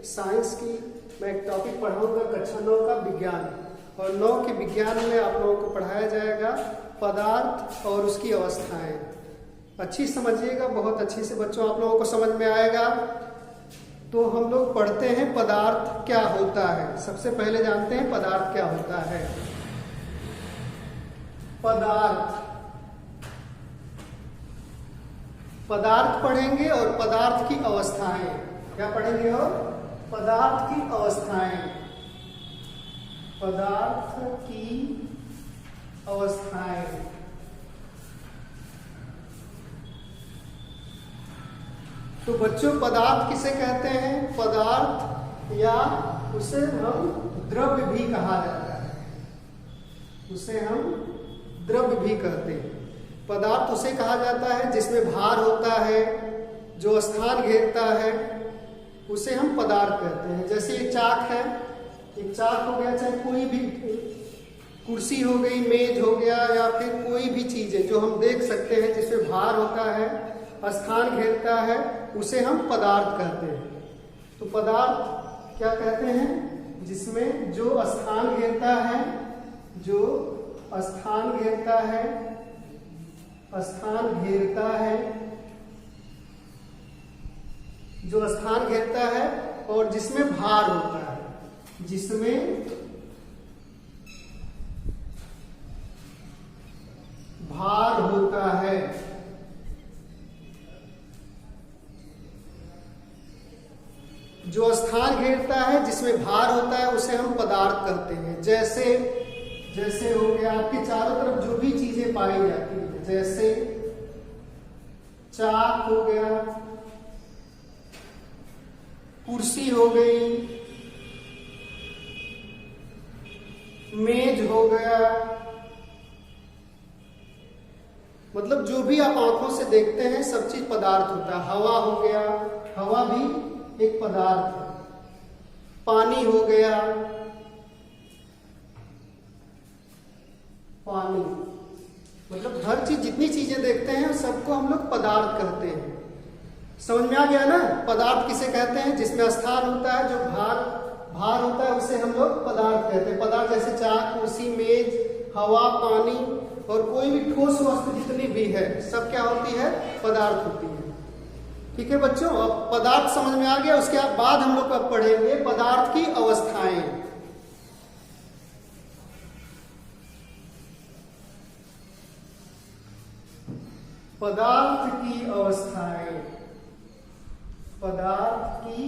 Science की मैं एक टॉपिक पढ़ाऊंगा कक्षा 9 का विज्ञान। और 9 के विज्ञान में आप लोगों को पढ़ाया जाएगा पदार्थ और उसकी अवस्थाएं। अच्छी समझिएगा, बहुत अच्छे से बच्चों आप लोगों को समझ में आएगा। तो हम लोग पढ़ते हैं पदार्थ क्या होता है। सबसे पहले जानते हैं पदार्थ क्या होता है। पदार्थ पढ़ेंगे और पदार्थ की अवस्थाएं। क्या पढ़ेंगे? और पदार्थ की अवस्थाएं। पदार्थ की अवस्थाएं। तो बच्चों पदार्थ किसे कहते हैं? पदार्थ या उसे हम द्रव्य भी कहा जाता है। उसे हम द्रव्य भी कहते हैं। पदार्थ उसे कहा जाता है जिसमें भार होता है, जो स्थान घेरता है, उसे हम पदार्थ कहते हैं। जैसे ये चाक है, एक चाक हो गया, चाहे कोई भी कुर्सी हो गई, मेज हो गया, या फिर कोई भी चीज है जो हम देख सकते हैं जिसमें भार होता है, स्थान घेरता है, उसे हम पदार्थ कहते हैं। तो पदार्थ क्या कहते हैं? जिसमें जो स्थान घेरता है, जो स्थान घेरता है, स्थान घेरता है, जो स्थान घेरता है और जिसमें भार होता है, जिसमें भार होता है। जो स्थान घेरता है, जिसमें भार होता है, उसे हम पदार्थ कहते हैं। जैसे हो गया आपके चारों तरफ जो भी चीजें पाई जाती है, जैसे चाक हो गया, कुर्सी हो गई, मेज हो गया, मतलब जो भी आप आंखों से देखते हैं सब चीज पदार्थ होता है। हवा हो गया, हवा भी एक पदार्थ है। पानी हो गया, पानी, मतलब हर चीज, जितनी चीजें देखते हैं सबको हम लोग पदार्थ कहते हैं। समझ में आ गया ना? पदार्थ किसे कहते हैं? जिसमें स्थान होता है, जो भार होता है, उसे हम लोग पदार्थ कहते हैं। पदार्थ जैसे चाक, कुर्सी, मेज, हवा, पानी और कोई भी ठोस वस्तु जितनी भी है, सब क्या होती है? पदार्थ होती है। ठीक है बच्चों, अब पदार्थ समझ में आ गया। उसके बाद हम लोग अब पढ़ेंगे पदार्थ की अवस्थाएं। पदार्थ की अवस्थाएं। पदार्थ की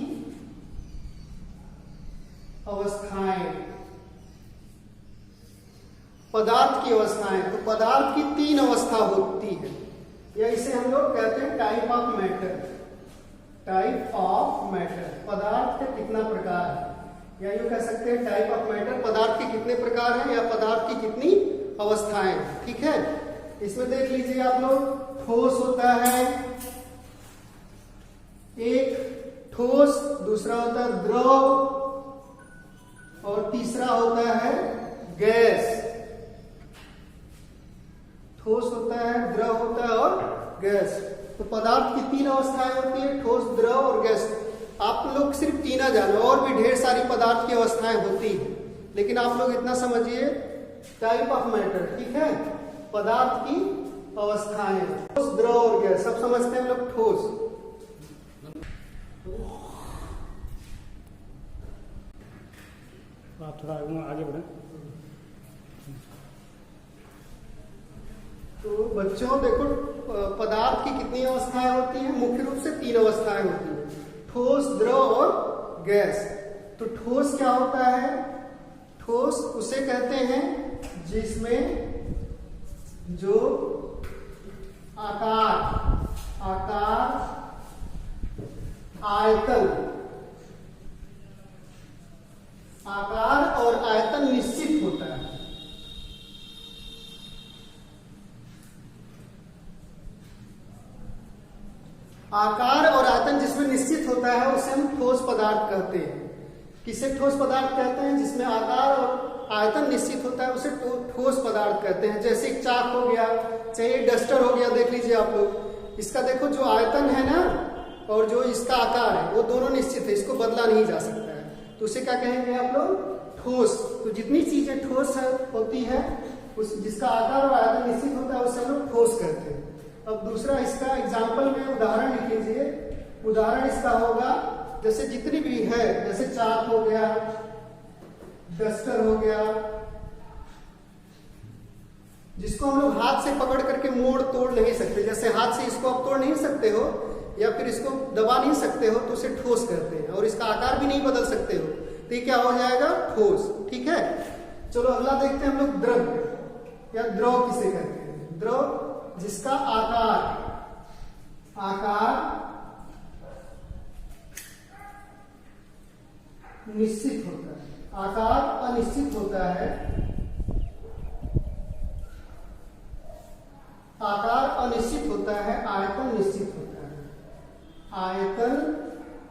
अवस्थाएं। पदार्थ की अवस्थाएं, तो पदार्थ की 3 अवस्था होती है, या इसे हम लोग कहते हैं type of matter. Type of matter, पदार्थ के कितना प्रकार है, या यूं कह सकते हैं टाइप ऑफ मैटर, पदार्थ के कितने प्रकार हैं या पदार्थ की कितनी अवस्थाएं। ठीक है, इसमें देख लीजिए आप लोग। ठोस होता है एक, ठोस, दूसरा होता है द्रव, और तीसरा होता है गैस। ठोस होता है, द्रव होता है और गैस। तो पदार्थ की 3 अवस्थाएं होती है, ठोस, द्रव और गैस। आप लोग सिर्फ 3 जानो, और भी ढेर सारी पदार्थ की अवस्थाएं होती है, लेकिन आप लोग इतना समझिए टाइप ऑफ मैटर। ठीक है, पदार्थ की अवस्थाएं, ठोस, द्रव और गैस, सब समझते हैं लोग। ठोस, आप थोड़ा आगे बढ़े। तो बच्चों देखो, पदार्थ की कितनी अवस्थाएं होती हैं? मुख्य रूप से 3 अवस्थाएं होती हैं, ठोस, द्रव और गैस। तो ठोस क्या होता है? ठोस उसे कहते हैं जिसमें जो आकार, आयतन, आकार और आयतन निश्चित होता है। आकार और आयतन जिसमें निश्चित होता है उसे हम ठोस पदार्थ कहते हैं। किसे ठोस पदार्थ कहते हैं? जिसमें आकार और आयतन निश्चित होता है उसे ठोस पदार्थ कहते हैं। जैसे एक चाक हो गया, चाहे डस्टर हो गया, देख लीजिए आप लोग, इसका देखो जो आयतन है ना, और जो इसका आकार है वो दोनों निश्चित है, इसको बदला नहीं जा सकता है, तो उसे क्या कहेंगे आप लोग? ठोस। तो जितनी चीजें ठोस होती है, उस जिसका आकार और आयतन निश्चित होता है उसे हम लोग ठोस कहते हैं। अब दूसरा इसका एग्जाम्पल में उदाहरण लिख लीजिए। उदाहरण इसका होगा जैसे जितनी भी है, जैसे चाक हो गया, डस्टर हो गया, जिसको हम लोग हाथ से पकड़ करके मोड़ तोड़ नहीं सकते, जैसे हाथ से इसको आप तोड़ नहीं सकते हो या फिर इसको दबा नहीं सकते हो, तो उसे ठोस कहते हैं। और इसका आकार भी नहीं बदल सकते हो, तो ये क्या हो जाएगा? ठोस। ठीक है, चलो अगला देखते हैं हम लोग द्रव या द्रव किसे कहते हैं? द्रव जिसका आकार निश्चित होता है, आकार अनिश्चित होता है, आकार अनिश्चित होता है, आयतन निश्चित होता है, आयतन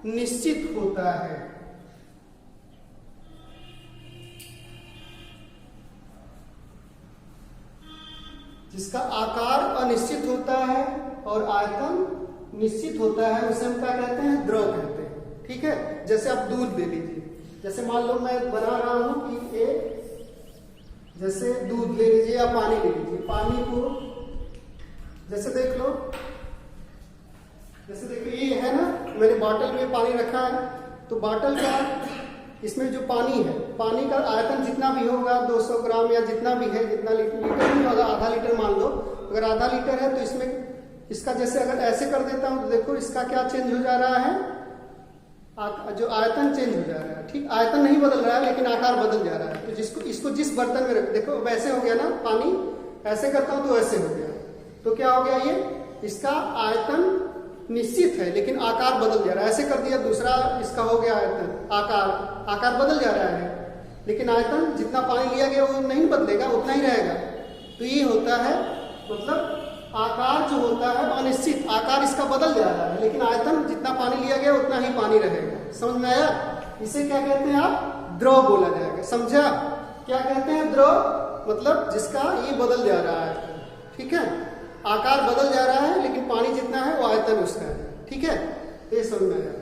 निश्चित होता है। जिसका आकार अनिश्चित होता है और आयतन निश्चित होता है उसे हम क्या कहते हैं? द्रव कहते हैं। ठीक है, जैसे आप दूध ले लीजिए, जैसे मान लो मैं बना रहा हूं कि जैसे दूध ले लीजिए या पानी ले लीजिए, पानी को जैसे देख लो, जैसे देखो ये है ना, मैंने बॉटल में पानी रखा है, तो बॉटल का इसमें जो पानी है, पानी का आयतन जितना भी होगा 200 ग्राम या जितना भी है, जितना लीटर भी होगा, आधा लीटर मान लो, अगर आधा लीटर है तो इसमें इसका जैसे अगर ऐसे कर देता हूं तो देखो इसका क्या चेंज हो जा रहा है? जो आयतन चेंज हो जा रहा है। ठीक, आयतन नहीं बदल रहा है लेकिन आकार बदल जा रहा है। तो इसको जिस बर्तन में रख, देखो वैसे हो गया ना, पानी ऐसे करता हूं तो ऐसे हो गया, तो क्या हो गया? ये इसका आयतन निश्चित है लेकिन आकार बदल जा रहा है। ऐसे कर दिया, दूसरा इसका हो गया आयतन, आकार बदल जा रहा है लेकिन आयतन जितना पानी लिया गया वो नहीं बदलेगा, उतना ही रहेगा। तो ये होता है, मतलब आकार जो होता है अनिश्चित, आकार इसका बदल जा रहा है लेकिन आयतन जितना पानी लिया गया उतना ही पानी रहेगा। समझ में आया? इसे क्या कहते हैं आप? द्रव बोला जाएगा। समझा? क्या कहते हैं? द्रव मतलब जिसका ये बदल जा रहा है। ठीक है, आकार बदल जा रहा है लेकिन पानी जितना है वो आयतन उसका है। ठीक है, तो ये समझ में आया।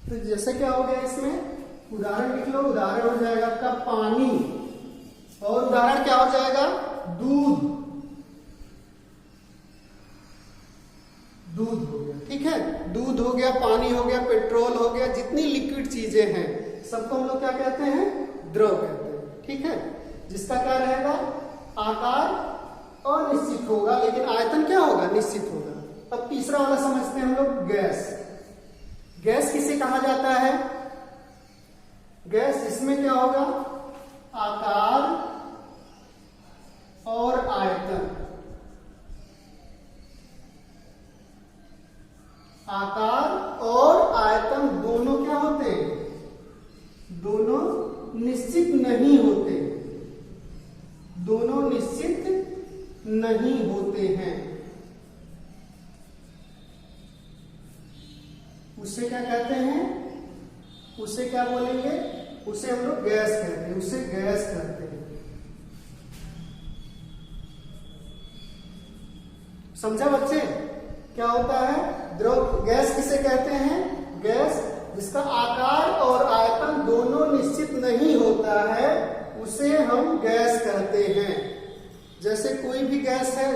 तो जैसे क्या हो गया, इसमें उदाहरण लिख लो। उदाहरण हो जाएगा आपका पानी, और उदाहरण क्या हो जाएगा? दूध। दूध हो गया। ठीक है, दूध हो गया, पानी हो गया, पेट्रोल हो गया, जितनी लिक्विड चीजें हैं सबको हम लोग क्या कहते हैं? द्रव कहते हैं। ठीक है, जिसका क्या रहेगा? आकार अनिश्चित होगा लेकिन आयतन क्या होगा? निश्चित होगा। अब तीसरा वाला समझते हैं हम लोग, गैस। गैस किसे कहा जाता है? गैस, इसमें क्या होगा? आकार और आयतन, आकार और आयतन दोनों क्या होते हैं? दोनों निश्चित नहीं होते, दोनों निश्चित नहीं होते हैं। उसे क्या कहते हैं? उसे क्या बोलेंगे? उसे हम लोग गैस कहते हैं, उसे गैस कहते हैं। समझा बच्चे? क्या होता है द्रव? गैस किसे कहते हैं? गैस जिसका आकार और आयतन दोनों निश्चित नहीं होता है उसे हम गैस कहते हैं। जैसे कोई भी गैस है,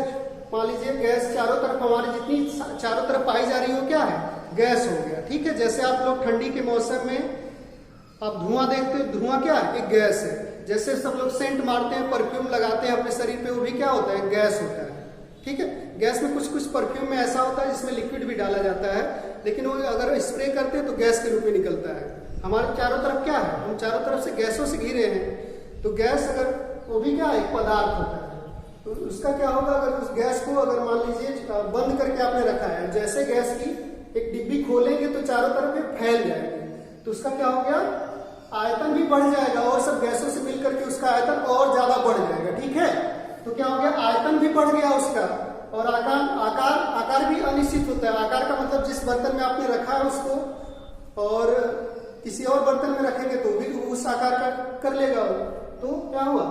मान लीजिए गैस चारों तरफ, हमारी जितनी चारों तरफ पाई जा रही हो क्या है? गैस हो गया। ठीक है, जैसे आप लोग ठंडी के मौसम में आप धुआं देखते हो, धुआं क्या है? एक गैस है। जैसे सब लोग सेंट मारते हैं, परफ्यूम लगाते हैं अपने शरीर पे, वो भी क्या होता है? गैस होता है। ठीक है, गैस में कुछ परफ्यूम में ऐसा होता है जिसमें लिक्विड भी डाला जाता है, लेकिन वो अगर स्प्रे करते हैं तो गैस के रूप में निकलता है। हमारे चारों तरफ क्या है? हम चारों तरफ से गैसों से घिरे हैं। तो गैस अगर, वो भी क्या है? एक पदार्थ होता है। तो उसका क्या होगा? अगर उस गैस को अगर मान लीजिए बंद करके आपने रखा है, जैसे गैस की एक डिब्बी खोलेंगे तो चारों तरफ ये फैल जाएगी, तो उसका क्या हो गया? आयतन भी बढ़ जाएगा और सब गैसों से मिलकर के उसका आयतन और ज्यादा बढ़ जाएगा। ठीक है, तो क्या हो गया? आयतन भी बढ़ गया उसका, और आकार भी अनिश्चित होता है। आकार का मतलब जिस बर्तन में आपने रखा है उसको, और किसी और बर्तन में रखेंगे तो भी उस आकार का कर लेगा। तो क्या हुआ?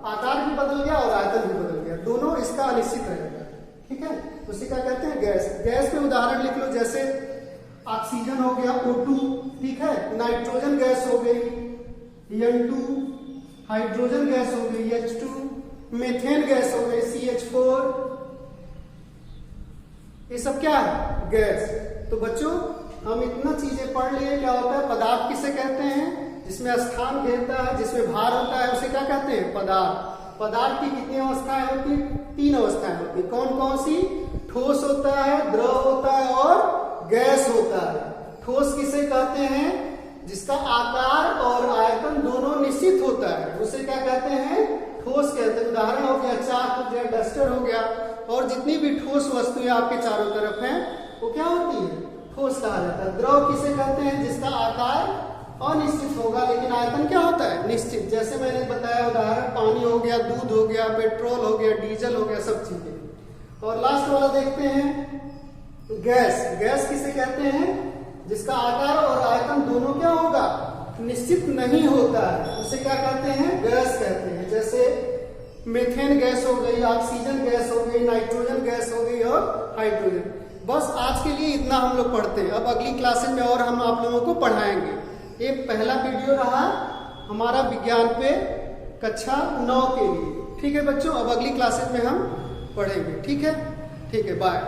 आकार भी बदल गया और आयतन भी बदल गया, दोनों इसका अनिश्चित रहेगा। ठीक है, उसे क्या कहते हैं? गैस। गैस में उदाहरण लिख लो, जैसे ऑक्सीजन हो गया O2, ठीक है, नाइट्रोजन गैस हो गई N2, हाइड्रोजन गैस हो गई H2, मीथेन गैस हो गई CH4। ये सब क्या है? गैस। तो बच्चों हम इतना चीजें पढ़ लिए। क्या होता है? पदार्थ किसे कहते हैं? जिसमें स्थान घेरता है, जिसमें भार होता है, उसे क्या कहते हैं? पदार्थ। पदार्थ की कितनी अवस्थाएं होती? 3 अवस्थाएं होती। कौन कौन सी? ठोस होता है, द्रव होता है और गैस होता है। ठोस किसे कहते हैं? जिसका आकार और आयतन दोनों निश्चित होता है, उसे क्या कहते हैं? ठोस कहते हैं। उदाहरण हो गया चाक हो गया, डस्टर हो गया, और जितनी भी ठोस वस्तुएं आपके चारों तरफ हैं वो क्या होती है? ठोस कहा जाता है। द्रव किसे कहते हैं? जिसका आकार अनिश्चित होगा लेकिन आयतन क्या होता है? निश्चित। जैसे मैंने बताया उदाहरण, पानी हो गया, दूध हो गया, पेट्रोल हो गया, डीजल हो गया, सब चीजें। और लास्ट वाला देखते हैं गैस। गैस किसे कहते हैं? जिसका आकार और आयतन दोनों क्या होगा? निश्चित नहीं होता है, उसे क्या कहते हैं? गैस कहते हैं। जैसे मीथेन गैस हो गई, ऑक्सीजन गैस हो गई, नाइट्रोजन गैस हो गई और हाइड्रोजन। बस आज के लिए इतना हम लोग पढ़ते हैं। अब अगली क्लासेस में और हम आप लोगों को पढ़ाएंगे। ये पहला वीडियो रहा हमारा विज्ञान पे कक्षा 9 के लिए। ठीक है बच्चों, अब अगली क्लासेस में हम पढ़ेंगे। ठीक है, बाय।